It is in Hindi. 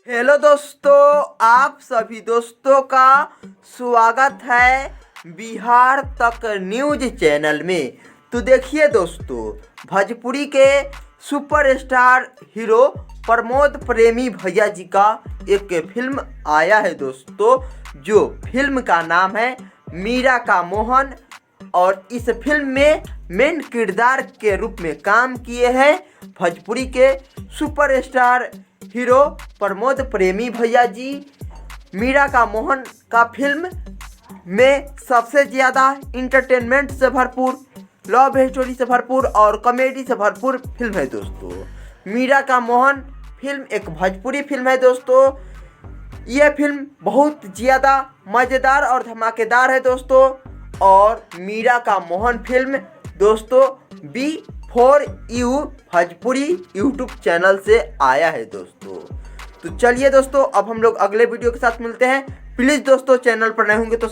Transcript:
हेलो दोस्तों, आप सभी दोस्तों का स्वागत है बिहार तक न्यूज चैनल में। तो देखिए दोस्तों, भोजपुरी के सुपरस्टार हीरो प्रमोद प्रेमी भैया जी का एक फिल्म आया है दोस्तों, जो फिल्म का नाम है मीरा का मोहन। और इस फिल्म में मेन किरदार के रूप में काम किए हैं भोजपुरी के सुपरस्टार हीरो प्रमोद प्रेमी भैया जी। मीरा का मोहन का फिल्म में सबसे ज़्यादा इंटरटेनमेंट से भरपूर, लव स्टोरी से भरपूर और कॉमेडी से भरपूर फिल्म है दोस्तों। मीरा का मोहन फिल्म एक भोजपुरी फिल्म है दोस्तों। यह फिल्म बहुत ज़्यादा मज़ेदार और धमाकेदार है दोस्तों। और मीरा का मोहन फिल्म दोस्तों B4U भोजपुरी यूट्यूब चैनल से आया है दोस्तों। तो चलिए दोस्तों, अब हम लोग अगले वीडियो के साथ मिलते हैं। प्लीज़ दोस्तों, चैनल पर नए होंगे तो